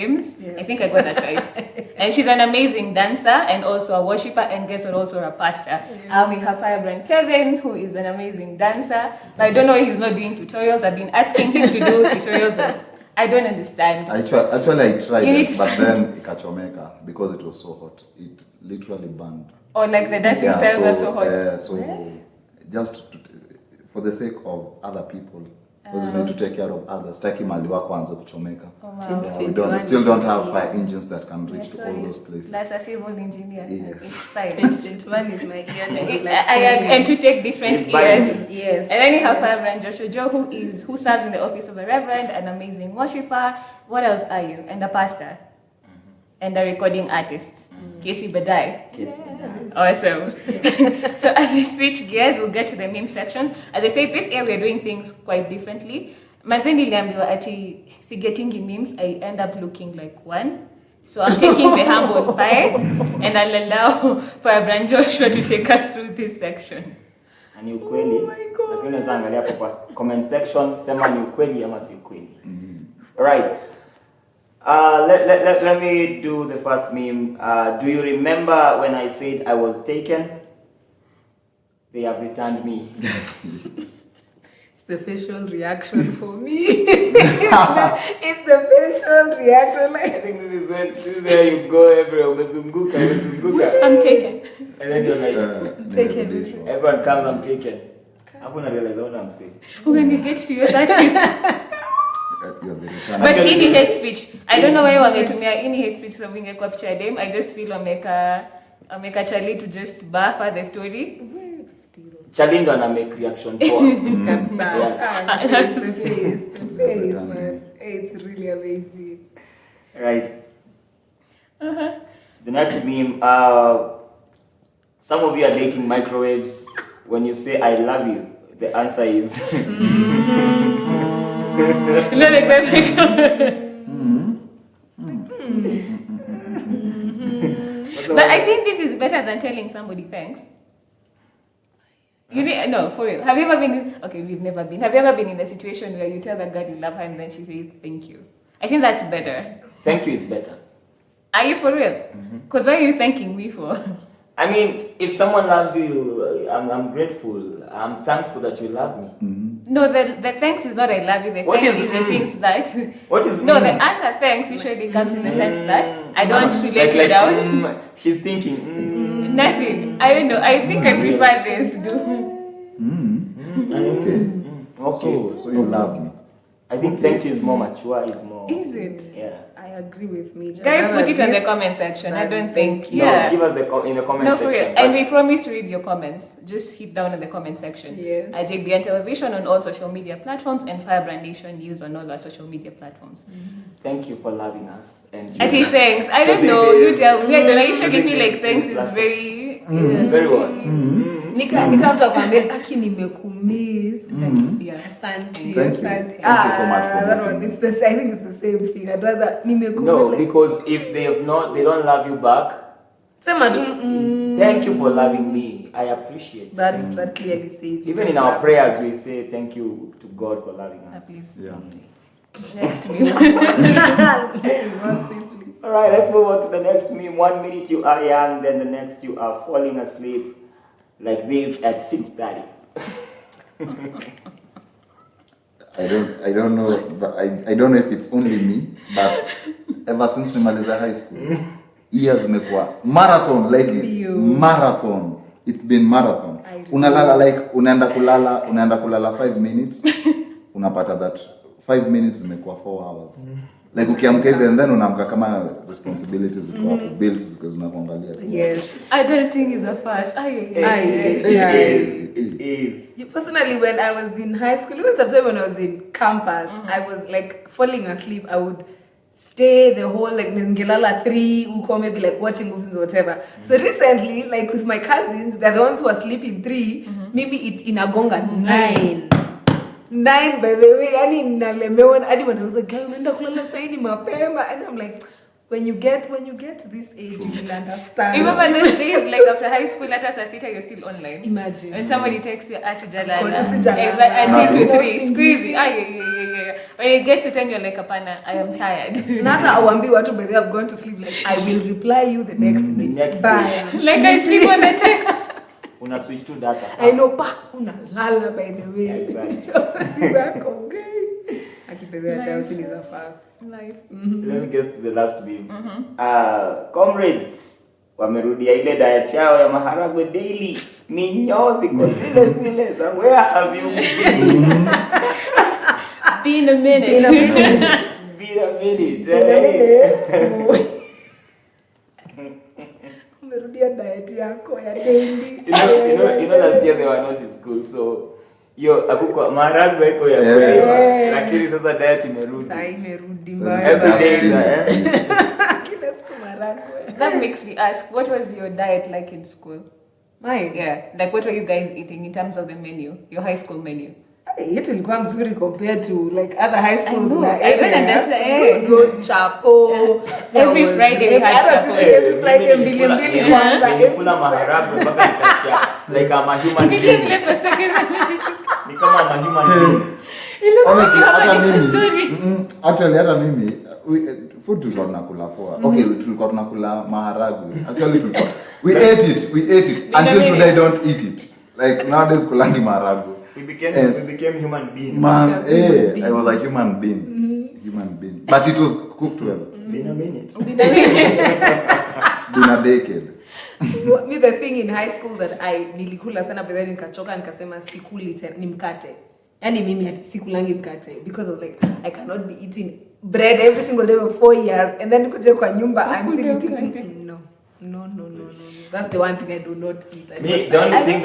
I think I got that right. And she's an amazing dancer and also a worshipper, and guess what, also a pastor. We have Firebrand Kevin, who is an amazing dancer, but I don't know why he's not doing tutorials. I've been asking him to do tutorials. I don't understand. Actually, I tried it, but then ikachomeka because it was so hot. It literally burned. Or like the dancing styles are so hot. So just for the sake of other people, because we need to take care of others. Taki mali wako anze kuchomeka. We still don't have fire engines that can reach to all those places. That's a civil engineer. Yes. It's fine. 2021 is my year to be like and to take different years. Yes. And then you have Firebrand Joshua Joe, who serves in the office of a reverend, an amazing worshipper. What else are you? And a pastor. And a recording artist. Casey Badai. Awesome. So as we switch gears, we'll get to the meme sections. As I said, this year we're doing things quite differently. Manzendi Liambiwa actually, getting memes, I end up looking like one. So I'm taking the humble pie and I'll allow Firebrand Joshua to take us through this section. Ni ukweli. Lakini unaweza angalia kwa comment section, sema ni ukweli ama si ukweli. Right. Let me do the first meme. Do you remember when I said I was taken? They have returned me. It's the facial reaction for me. It's the facial reaction. I think this is where you go everywhere. Umezunguka. I'm taken. And then you're like, Taken. everyone comes, I'm taken. I wouldn't realize what I'm saying. When you get to your 30s. But Actually, any hate speech, I don't know why wametumia any hate speech so wingekwa picha ya dem. I just feel wameka Charlie to just buffer the story. Charlie ndo ana make reaction for. The face, man. It's really amazing. Right. The next meme, some of you are dating microwaves. When you say I love you, the answer is But I think this is better than telling somebody thanks. No, for real. Have you ever been okay, we've never been. Have you ever been in a situation where you tell that girl you love her and then she says thank you? I think that's better. thank you is better. Are you for real? Because what are you thanking me for? I mean, if someone loves you, I'm grateful. I'm thankful that you love me. No, the thanks is not I love you. The What thanks is is the things that. What is No, the answer thanks usually comes in the sense that I don't want to let you down. She's thinking. Nothing. I don't know. I think I prefer this. Okay. So you love me. I think thank you is more mature. Is it? Yeah. I agree with me. Guys, put it on the comment section. I don't think. Yeah. No, give us in the comment No, for section. real. And we promise to read your comments. Just hit down in the comment section. Yes. At JBN Television on all social media platforms and Firebrand Nation News on all our social media platforms. Thank you for loving us. And Ati, thanks. I don't know. You tell me. I don't know. I usually feel like thanks is very. Very what? Nikamta kwambia aki nimekumiss. Yeah. Asante. Thank you so much for that one. I think it's the same thing. I'd rather nimekumiss. No, because if they don't love you back. Sema tu. Thank you for loving me. I appreciate that. That clearly says. Even in our prayers, we say thank you to God for loving us. Please. Yeah. Next meme. All right, let's move on to the next meme. 1 minute you are young, then the next you are falling asleep like this at 6:30. I don't know. I don't know if it's only me, but ever since nimaliza high school, years zimekuwa marathon, like marathon. It's been marathon. Unalala like unaenda kulala 5 minutes, unapata that 5 minutes zimekuwa 4 hours. Like ukiamka hivi and then unaamka kama responsibilities ziko hapo, bills zinakuangalia. Yes. Adulting is a fast. It is. Personally, when I was in high school, even sometimes when I was in campus, I was like falling asleep. I would stay the whole like ngelala 3 uko maybe like watching movies or whatever. So recently, like with my cousins, they're the ones who are sleeping 3. Maybe it inagonga 9 by the way, yani nalemewa hadi wanauza guy unaenda kulala saa hii mapema and I'm like when you get to this age, you will understand. Remember those days, like after high school, at Sasita, you're still online. Imagine. When somebody texts you, Asijalala. Jalala. Until to 3, Nothing squeezy. easy. Yeah. When it gets to 10, you're like, Apana, I am tired. Not awambi watu by the way, I've gone to sleep. Like I will reply you the next day. next Bye. day. I'm Like I sleepy. sleep on the text. Una switch to data. I know pa unalala by the way. Exactly. Back okay. Akipeleka Delphine is a fast. Life. Let me get to the last beam. Comrades, wamerudia ile diet yao ya maharagwe daily. Minyozi kwa zile. So where have you been? Be in a minute. In a minute. It's been a minute. In a minute. Umerudia diet yako ya daily. You know last year they were not in school, so yo akuko maharagwe iko ya kuliwa. Lakini sasa diet imerudi. Sasa imerudi Sasa mbaya. Every day, Kila siku maragwe. That makes me ask, what was your diet like in school? Mine. Yeah, like what were you guys eating in terms of the menu, your high school menu? Yetu ilikuwa mzuri compared to like other high schools. I know, na I don't area. understand. Those chapo. Every Friday we had chapo. Every Friday mbili kwanza. Nilikula maharagwe mpaka nikasikia like I'm a human being. Ni kama I'm a human being. Honestly, hata mimi story. actually hata mimi food tulikuwa tunakula poa. Okay, tulikuwa tunakula maharagwe. Actually we ate it until today I don't eat it. Like nowadays kulangi maharagwe. We became human beings. Man, I was a human being. But it was cooked well. Been a minute. It's been a decade. Me the thing in high school that I nilikula sana but then nikachoka nikasema sikuli tena ni mkate. Yaani mimi sikulangi mkate because I was like I cannot be eating bread every single day for 4 years and then nikuja kwa nyumba I'm still eating no. That's the one thing I do not eat. The only thing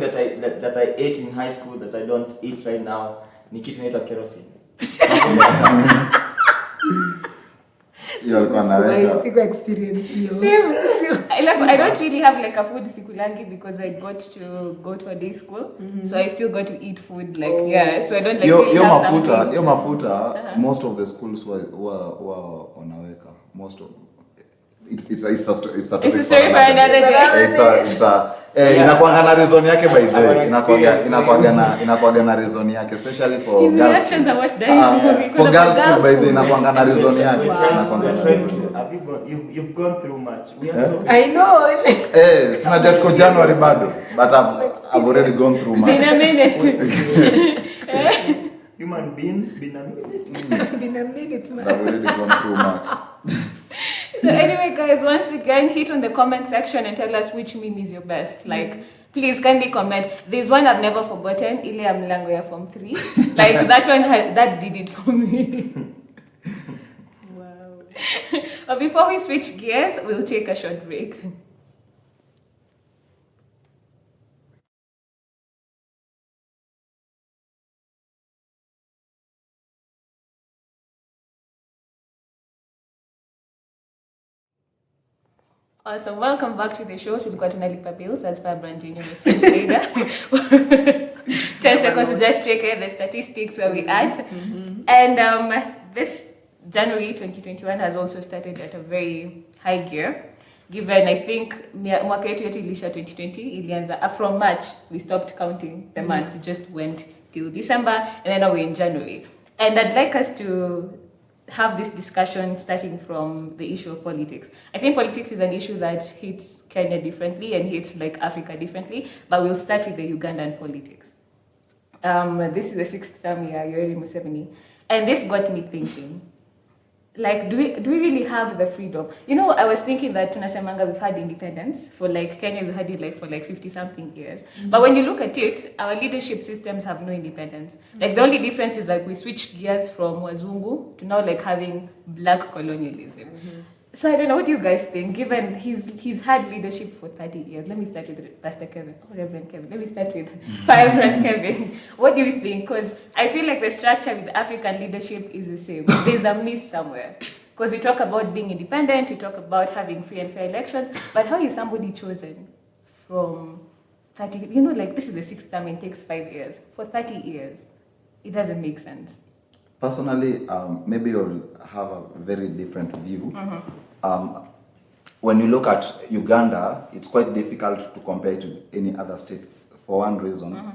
that I ate in high school that I don't eat right now ni kitu inaitwa kerosene. Hiyo alikuwa anaweka. Siko experience hiyo. I don't really have like a food sikulangi because I got to go to a day school, so I still got to eat food like so I don't like really have something. Hiyo mafuta most of the schools were wanaweka most of it's a It's a story for another day. Inakuanga na reason yake by the way. Inakuanga na reason yake especially for His girls. reactions are what dying For girls by the inakuanga na reason yake. Inakuanga na reason yake. Have you've gone through much. We are so I know. Sina tuko January bado, but I've already gone through much. In a minute. human being, been a minute. Been a minute, man. I've already gone through much. So anyway, guys, once again, hit on the comment section and tell us which meme is your best. Like, please kindly comment. There's one I've never forgotten. Ile ya mlango ya form 3. Like that one, that did it for me. Wow. But before we switch gears, we'll take a short break. Awesome, welcome back to the show. Tulikuwa tunalipa bills as Firebrand said. 10 seconds to just check the statistics where we at. And this January 2021 has also started at a very high gear. Given, I think, mwaka yetu ilisha 2020, ilianza from March, we stopped counting the months. It just went till December, and then now we're in January. And I'd like us to have this discussion starting from the issue of politics. I think politics is an issue that hits Kenya differently and hits like Africa differently, but we'll start with the Ugandan politics. This is the 6th term year, Yoweri Museveni, and this got me thinking, like, do we really have the freedom? You know, I was thinking that tunasemanga we've had independence for like Kenya, we had it like for like 50 something years. But when you look at it, our leadership systems have no independence. Like the only difference is like we switched gears from Wazungu to now like having black colonialism. So I don't know, what do you guys think? Given he's had leadership for 30 years. Let me start with Pastor Kevin, or Reverend Kevin. Let me start with Firebrand Kevin. What do you think? Because I feel like the structure with African leadership is the same. There's a miss somewhere. Because we talk about being independent, we talk about having free and fair elections, but how is somebody chosen from 30, you know, like this is the 6th term, it takes 5 years. For 30 years, it doesn't make sense. Personally, maybe you'll have a very different view. When you look at Uganda, it's quite difficult to compare to any other state for one reason.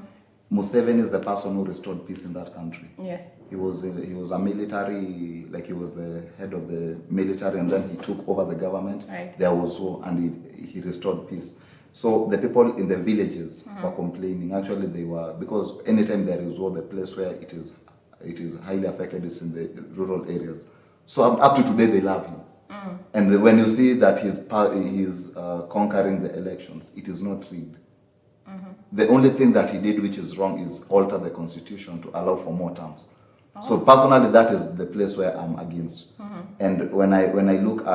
Museveni is the person who restored peace in that country. Yes. He was a military, like he was the head of the military, and then he took over the government. Right. There was war, and he restored peace. So the people in the villages were complaining. Actually, they were, because anytime there is war, the place where it is highly affected is in the rural areas. So up to today, they love him. And when you see that he's conquering the elections, it is not rigged. The only thing that he did which is wrong is alter the constitution to allow for more terms. So personally, that is the place where I'm against. And when I look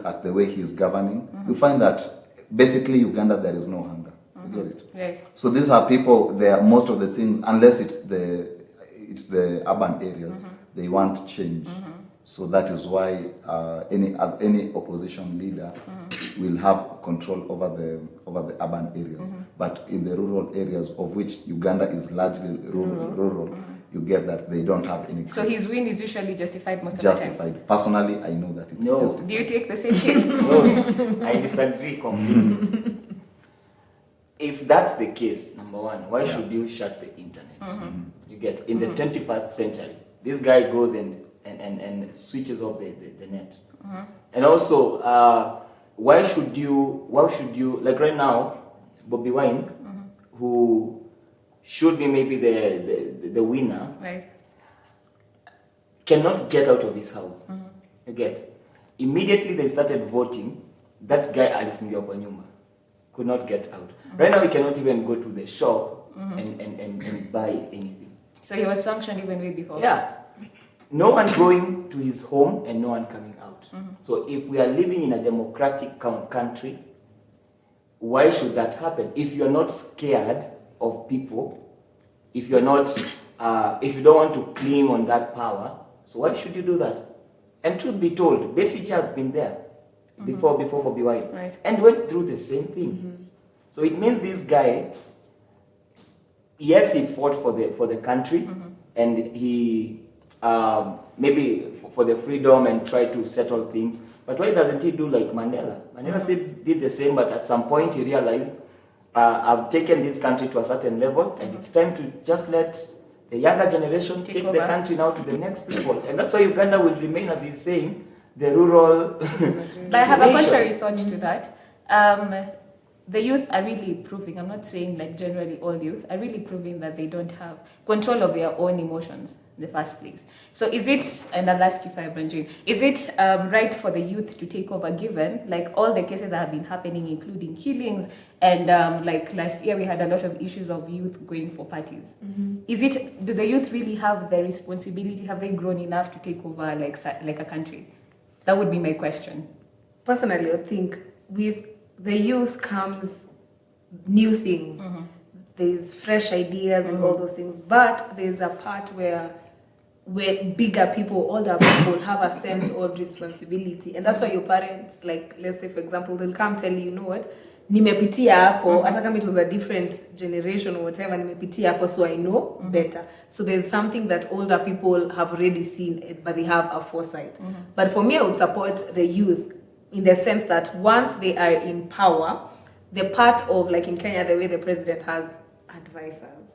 at the way he's governing, you find that basically Uganda there is no hunger. You get it? Right. So these are people. Most of the things, unless it's the urban areas, they want change. So that is why any opposition leader will have control over the urban areas. But in the rural areas, of which Uganda is largely rural, you get that they don't have any. So his win is usually justified most of the time. Justified. Personally, I know that it's No. justified. Do you take the same thing? No, I disagree completely. If that's the case, number one, why should you shut the internet? You get, in the 21st century, this guy goes and switches off the net. And also, why should you, like right now, Bobby Wine, who should be maybe the winner, Right. cannot get out of his house. You get, immediately they started voting, that guy alifungiwa kwa nyumba, could not get out. Right now he cannot even go to the shop and buy anything. So he was sanctioned even way before. Yeah. No one going to his home and no one coming out. So if we are living in a democratic country, why should that happen? If you're not scared of people, if you're not, if you don't want to cling on that power, so why should you do that? And truth be told, Besigye has been there before Bobby Wine, Right. and went through the same thing. So it means this guy, yes, he fought for the country, and he maybe for the freedom and tried to settle things. But why doesn't he do like Mandela? Mandela still did the same, but at some point he realized, I've taken this country to a certain level, and it's time to just let the younger generation take over the country now to the next level. And that's why Uganda will remain, as he's saying, the rural. But I have a nation. contrary thought to that. The youth are really proving, I'm not saying like generally all youth, are really proving that they don't have control of their own emotions in the first place. So is it, and I'll ask you, Firebrand, is it right for the youth to take over, given like all the cases that have been happening, including killings, and like last year we had a lot of issues of youth going for parties. Do the youth really have the responsibility? Have they grown enough to take over like a country? That would be my question. Personally, I think with the youth comes new things. There's fresh ideas and all those things. But there's a part where bigger people, older people have a sense of responsibility. And that's why your parents, like, let's say, for example, they'll come tell you, you know what, nimepitia hapo, hata kama it was a different generation or whatever, nimepitia hapo, so I know better. So there's something that older people have already seen, but they have a foresight. But for me, I would support the youth in the sense that once they are in power, the part of, like in Kenya, the way the president has advisors.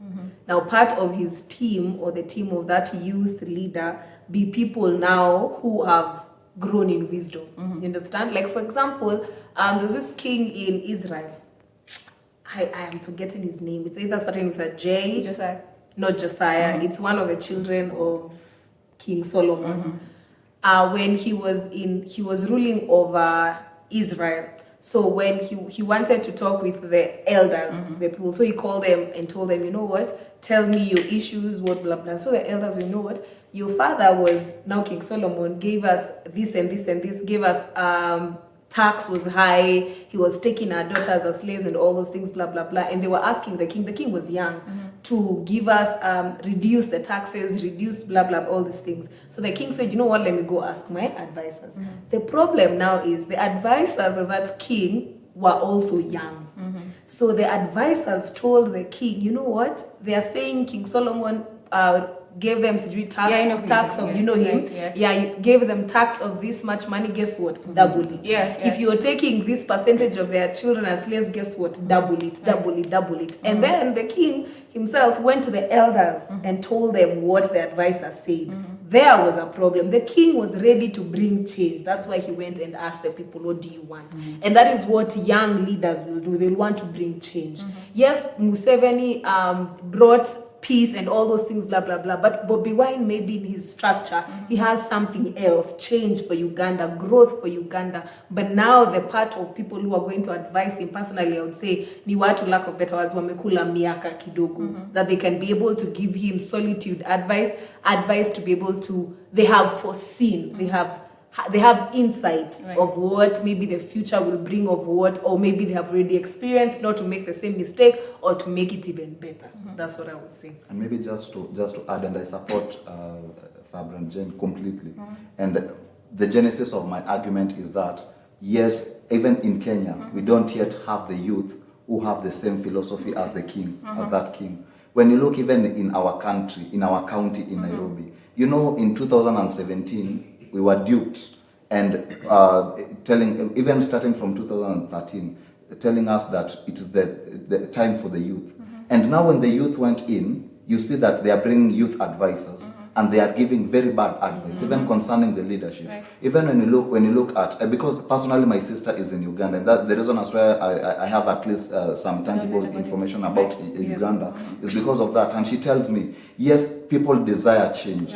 Now, part of his team or the team of that youth leader be people now who have grown in wisdom. You understand? Like, for example, there's this king in Israel. I am forgetting his name. It's either starting with a J. Josiah. Not Josiah. It's one of the children of King Solomon. When he was ruling over Israel. So when he wanted to talk with the elders, the people, so he called them and told them, you know what, tell me your issues, what blah blah. So the elders, you know what, your father was, now King Solomon, gave us this and this and this, gave us tax was high, he was taking our daughters as slaves and all those things, blah blah blah. And they were asking the king was young, to give us, reduce the taxes, reduce blah blah, all these things. So the king said, you know what, let me go ask my advisors. The problem now is the advisors of that king were also young. So the advisors told the king, you know what, they are saying King Solomon gave them sijui tax, Yeah, I know who tax he is, of, yeah. you know him. Right, yeah. You gave them tax of this much money, guess what? Double it. Yeah, yeah. If you're taking this percentage of their children as slaves, guess what? Double it, double it, double it. And then the king himself went to the elders and told them what the advisor said. There was a problem. The king was ready to bring change. That's why he went and asked the people, what do you want? And that is what young leaders will do. They'll want to bring change. Yes, Museveni brought peace and all those things, blah, blah, blah. But Bobby Wine, maybe in his structure, he has something else, change for Uganda, growth for Uganda. But now the part of people who are going to advise him, personally, I would say, ni watu, lack of better words, wamekula miaka kidogo, that they can be able to give him solitude advice to be able to, they have foreseen, they have insight of what maybe the future will bring, of what, or maybe they have already experienced, not to make the same mistake or to make it even better. That's what I would say. And maybe just to add, and I support Firebrand Jane completely. And the genesis of my argument is that, yes, even in Kenya, we don't yet have the youth who have the same philosophy as the king, as that king. When you look even in our country, in our county in Nairobi, you know, in 2017, we were duped and telling, even starting from 2013, telling us that it is the time for the youth. And now when the youth went in, you see that they are bringing youth advisors and they are giving very bad advice, even concerning the leadership. Right. Even when you look at, because personally my sister is in Uganda, and that the reason as why I have at least some tangible information about Uganda is because of that. And she tells me, yes, people desire change,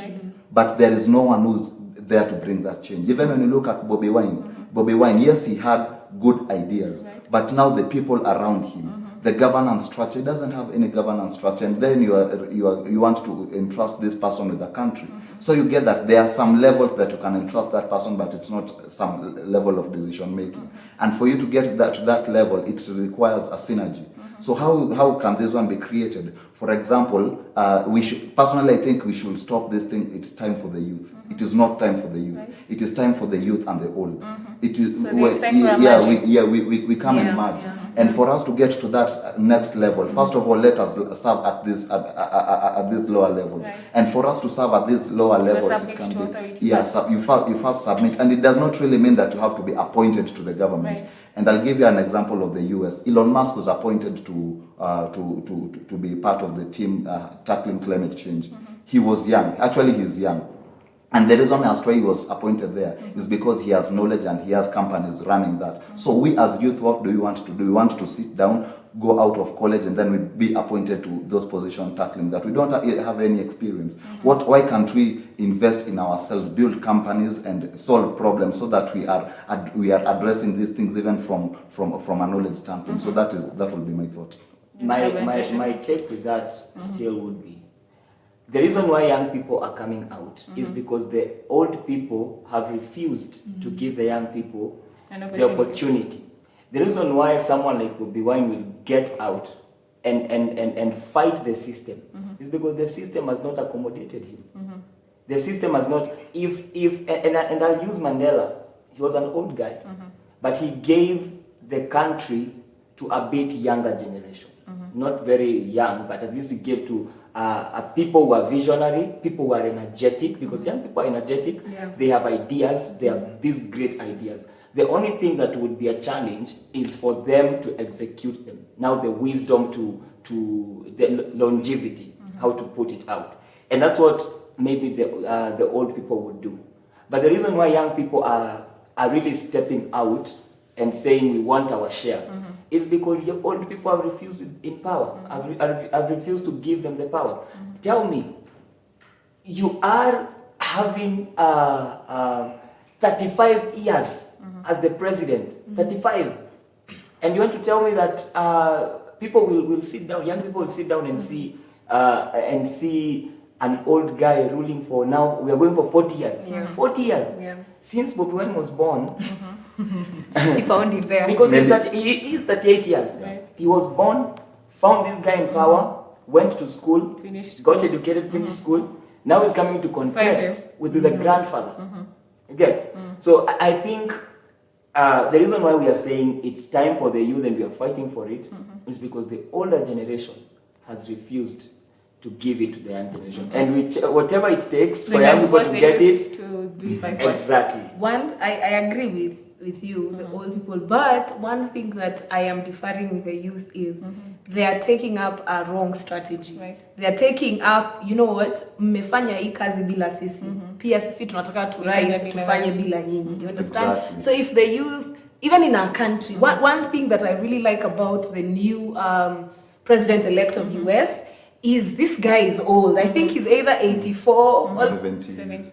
but there is no one who's there to bring that change. Even when you look at Bobby Wine, yes, he had good ideas, but now the people around him, the governance structure, he doesn't have any governance structure, and then you want to entrust this person with the country. So you get that there are some levels that you can entrust that person, but it's not some level of decision making. And for you to get to that level, it requires a synergy. So how can this one be created? For example, personally, I think we should stop this thing. It's time for the youth. It is not time for the youth. It is time for the youth and the old. It is so we come and merge. And for us to get to that next level, first of all, let us serve at these lower levels. And for us to serve at these lower levels, it can be, you first submit, and it does not really mean that you have to be appointed to the government. And I'll give you an example of the US. Elon Musk was appointed to be part of the team tackling climate change. He was young. Actually, he's young. And the reason as to why he was appointed there is because he has knowledge and he has companies running that. So we as youth, what do we want to do? We want to sit down, go out of college, and then we be appointed to those positions tackling that. We don't have any experience. Why can't we invest in ourselves, build companies, and solve problems so that we are addressing these things even from a knowledge standpoint? So that will be my thought. My take with that still would be, the reason why young people are coming out is because the old people have refused to give the young people the opportunity. The reason why someone like Bobby Wine will get out and fight the system is because the system has not accommodated him. The system has not, and I'll use Mandela. He was an old guy, but he gave the country to a bit younger generation. Not very young, but at least he gave to people who are visionary, people who are energetic, because young people are energetic, they have ideas, they have these great ideas. The only thing that would be a challenge is for them to execute them. Now the wisdom to the longevity, how to put it out. And that's what maybe the old people would do. But the reason why young people are really stepping out and saying we want our share is because the old people have refused in power. I've refused to give them the power. Tell me, you are having 35 years as the president, 35, and you want to tell me that people will sit down, young people will sit down and see an old guy ruling for, now we are going for 40 years. 40 years. Since Bobby Wine was born, He found him there. because he is 38 years. He was born, found this guy in power, went to school, got educated, finished school. Now he's coming to contest with the grandfather. You get? So I think the reason why we are saying it's time for the youth and we are fighting for it is because the older generation has refused to give it to the young generation, and whatever it takes So for it young has people forced to the get youth it. to do it by force. Exactly. I agree with you, the old people, but one thing that I am differing with the youth is they are taking up a wrong strategy. Right. They are taking up, you know what, mmefanya hii kazi bila sisi. Pia sisi tunataka tu rise bila tufanye wewe. bila nyinyi. You understand? Exactly. So if the youth, even in our country, one thing that I really like about the new president-elect of US is this guy is old. I think he's either 84 or 70.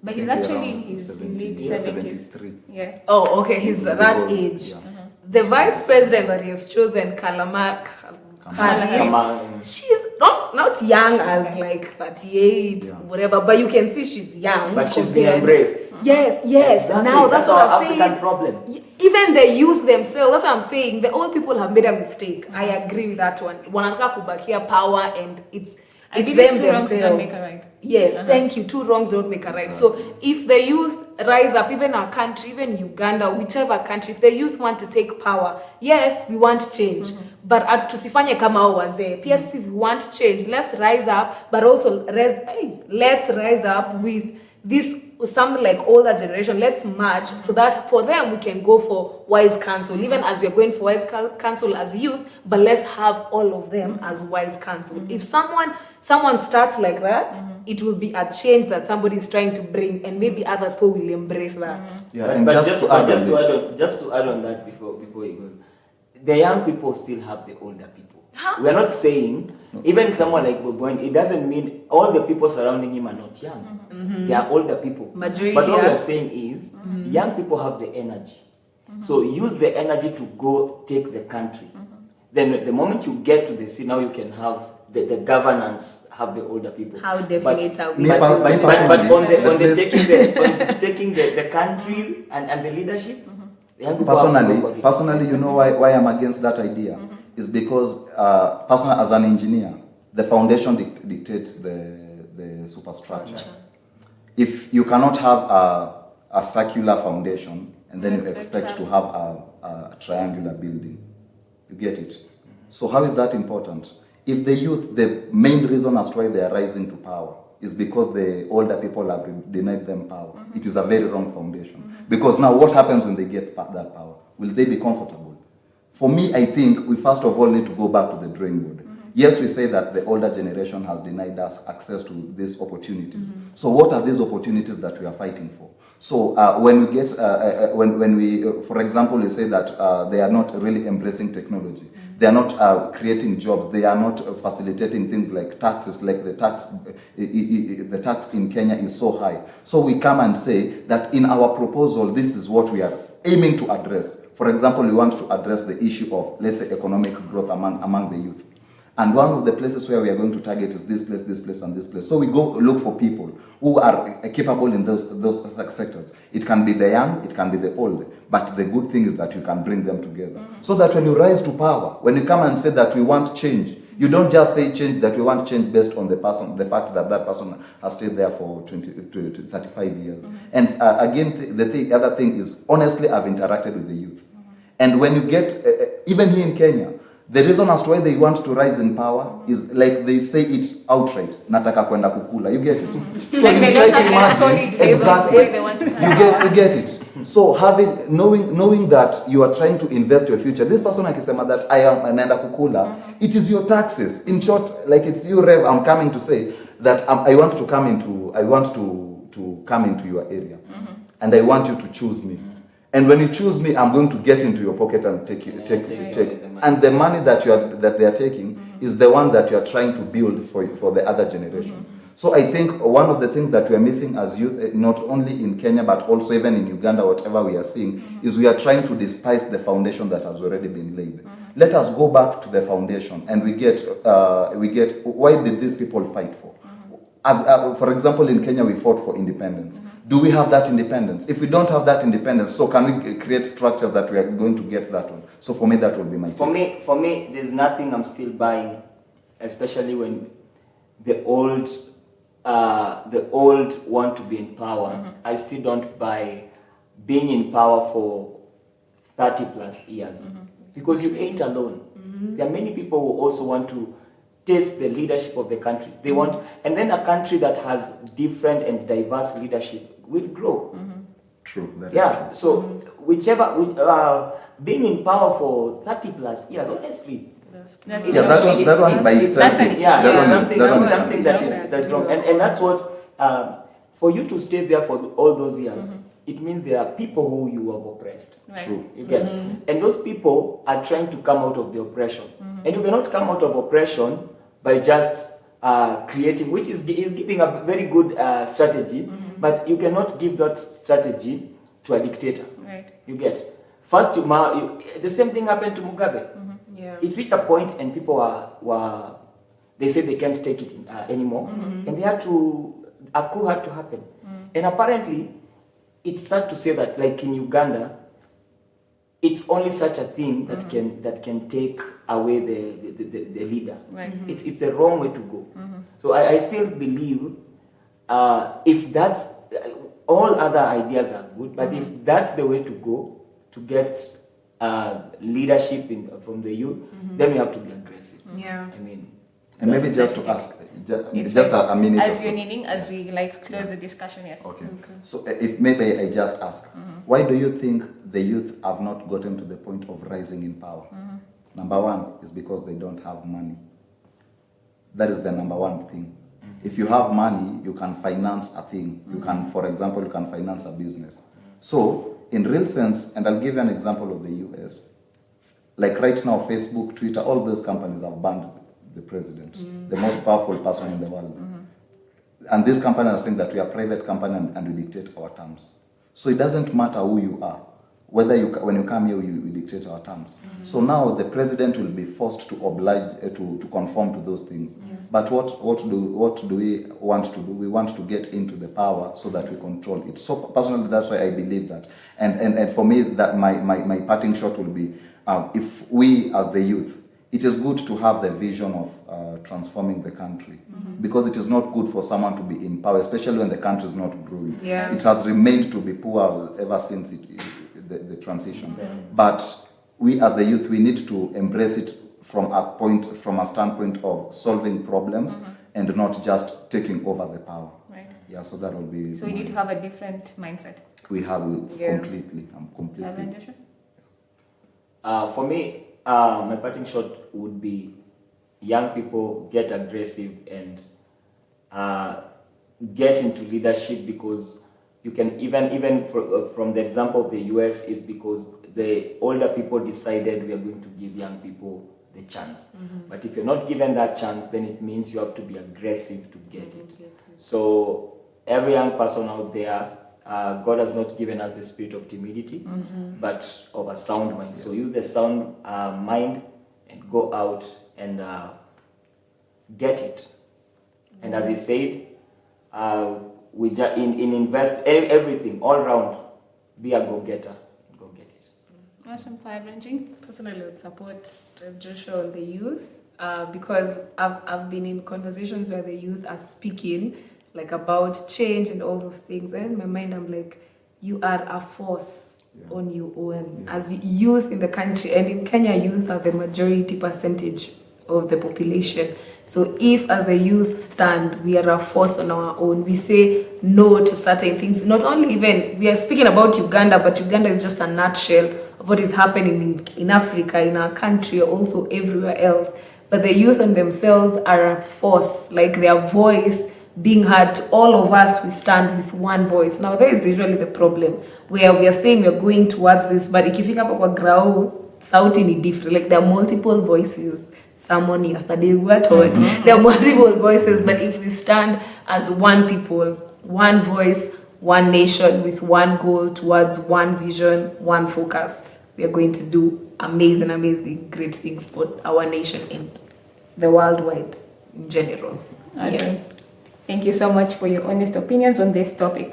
But he's actually in his late 70s. 73. Yeah. oh, okay, he's that Because- age. yeah. The vice president that he has chosen, Kamala Harris, Kamala. she's not young as like 38, Yeah. whatever, but you can see she's young. But she's been compared- embraced. Yes. Exactly. Now that's what our I'm African saying. problem. Even the youth themselves, that's what I'm saying. The old people have made a mistake. I agree with that one. Wanataka kubakia power, and it's I it's believe them two wrongs don't themselves. make a right. Yes, thank you. Two wrongs don't make a right. So if the youth rise up, even our country, even Uganda, whichever country, if the youth want to take power, yes, we want change. But tusifanye kama hao wazee. Pia if we want change, let's rise up, but also let's rise up with this something like older generation. Let's merge so that for them we can go for wise counsel, even as we're going for wise counsel as youth, but let's have all of them as wise counsel. If someone starts like that, it will be a change that somebody is trying to bring, and maybe other people will embrace that. Yeah, But, and but just to add on it, just to add on that before you go, the young people still have the older people. We are not saying even someone like Boboin, it doesn't mean all the people surrounding him are not young. They are older people. Majority but what we are. are saying is young people have the energy. So use the energy to go take the country. Then the moment you get to the sea, now you can have the governance have the older people. How definite are we? Me But personally, on the place- taking the country and the leadership, the young people have to go for it. Personally, you know why I'm against that idea is because personally, as an engineer, the foundation dictates the superstructure. If you cannot have a circular foundation and then you expect to have a triangular building, you get it. So how is that important? If the youth, the main reason as to why they are rising to power is because the older people have denied them power. It is a very wrong foundation. Because now what happens when they get that power? Will they be comfortable? For me, I think we first of all need to go back to the drawing board. Yes, we say that the older generation has denied us access to these opportunities. So what are these opportunities that we are fighting for? So when we get, when we, for example, we say that they are not really embracing technology. They are not creating jobs. They are not facilitating things like taxes, like the tax in Kenya is so high. So we come and say that in our proposal, this is what we are aiming to address. For example, we want to address the issue of, let's say, economic growth among the youth. And one of the places where we are going to target is this place, and this place. So we go look for people who are capable in those sectors. It can be the young, it can be the old. But the good thing is that you can bring them together. So that when you rise to power, when you come and say that we want change, you don't just say change, that we want change based on the fact that that person has stayed there for 20 to 35 years. And again, the other thing is, honestly, I've interacted with the youth. And when you get, even here in Kenya, the reason as to why they want to rise in power is like they say it outright. Nataka kwenda kukula. You get it? So Like you they try don't to have any solid imagine reasons exactly. why they want to You get it. So knowing that you are trying to invest your future. This person akisema that I am anaenda kukula, it is your taxes. In short, like it's you, Rev. I'm coming to say that I want to come into your area, and I want you to choose me. And when you choose me, I'm going to get into your pocket and take. And the money that they are taking is the one that you are trying to build for the other generations. So I think one of the things that we are missing as youth, not only in Kenya but also even in Uganda, whatever we are seeing, is we are trying to despise the foundation that has already been laid. Let us go back to the foundation, and we get why did these people fight for? For example, in Kenya, we fought for independence. Do we have that independence? If we don't have that independence, so can we create structures that we are going to get that one? So for me, that will be my take. For me, there's nothing I'm still buying, especially when the old want to be in power. I still don't buy being in power for 30 plus years, because you ain't alone. There are many people who also want to taste the leadership of the country. They want, and then a country that has different and diverse leadership will grow. True. That is Yeah. true. So being in power for 30 plus years, honestly. That's Yeah, that one by itself. that's is- yeah, that one is- something, that one is something something. that's wrong, and that's what for you to stay there for all those years. It means there are people who you have oppressed. Right. True. You get, and those people are trying to come out of the oppression, and you cannot come out of oppression by just creating, which is giving a very good strategy, but you cannot give that strategy to a dictator. Right. You get, first the same thing happened to Mugabe. Yeah. It reached a point and people were they said they can't take it anymore, and a coup had to happen, and apparently it's sad to say that, like in Uganda, it's only such a thing that can take away the leader. Right. It's the wrong way to go. So I still believe if that's all other ideas are good, but if that's the way to go to get leadership from the youth, then we have to be aggressive. Yeah. I mean, And maybe just to ask, It's just like, a minute or as so. you're needing, as we like close the discussion, yes. Okay. So if maybe I just ask, why do you think the youth have not gotten to the point of rising in power? Number one is because they don't have money. That is the number one thing. If you have money, you can finance a thing. You can, for example, you can finance a business. So in real sense, and I'll give you an example of the US, like right now, Facebook, Twitter, all those companies have banned the president, the most powerful person in the world. And these companies are saying that we are a private company and we dictate our terms. So it doesn't matter who you are, whether when you come here, we dictate our terms. So now the president will be forced to oblige to conform to those things. But what do we want to do? We want to get into the power so that we control it. So personally, that's why I believe that. And for me, that my parting shot will be, if we as the youth, it is good to have the vision of transforming the country, because it is not good for someone to be in power, especially when the country is not growing. Yeah. It has remained to be poor ever since the transition. But we as the youth, we need to embrace it from a standpoint of solving problems and not just taking over the power. Right. Yeah, so that will be. So we need to have a different mindset. We have Yeah. completely. I'm completely. Reverend Joshua? For me, my parting shot would be young people get aggressive and get into leadership, because you can even from the example of the US is because the older people decided we are going to give young people the chance. But if you're not given that chance, then it means you have to be aggressive to get it. So every young person out there, God has not given us the spirit of timidity, but of a sound mind. So use the sound mind and go out and get it. And as he said, we invest everything all round. Be a go-getter. Go get it. Awesome. Firebrand Jean? Personally, I would support Joshua on the youth because I've been in conversations where the youth are speaking like about change and all those things. And in my mind, I'm like, you are a force on your own as youth in the country. And in Kenya, youth are the majority percentage of the population. So if as a youth stand, we are a force on our own, we say no to certain things. Not only even, we are speaking about Uganda, but Uganda is just a nutshell of what is happening in Africa, in our country, also everywhere else. But the youth on themselves are a force, like their voice being heard. All of us, we stand with one voice. Now that is usually the problem, where we are saying we are going towards this, but ikifika hapo kwa ground, sauti ni different. Like there are multiple voices. Someone yesterday we were told there are multiple voices, but if we stand as one people, one voice, one nation with one goal towards one vision, one focus, we are going to do amazing, great things for our nation and the worldwide in general. Awesome. Yes. Thank you so much for your honest opinions on this topic.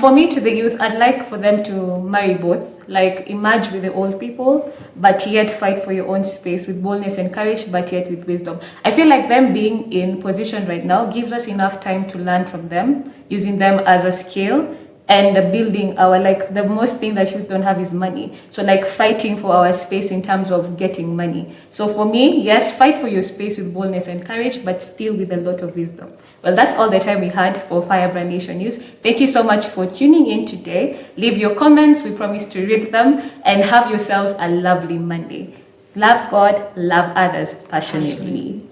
For me, to the youth, I'd like for them to marry both, like emerge with the old people, but yet fight for your own space with boldness and courage, but yet with wisdom. I feel like them being in position right now gives us enough time to learn from them, using them as a skill and building our, like, the most thing that youth don't have is money. So like fighting for our space in terms of getting money. So for me, yes, fight for your space with boldness and courage, but still with a lot of wisdom. Well, that's all the time we had for Firebrand Nation News. Thank you so much for tuning in today. Leave your comments. We promise to read them, and have yourselves a lovely Monday. Love God, love others passionately.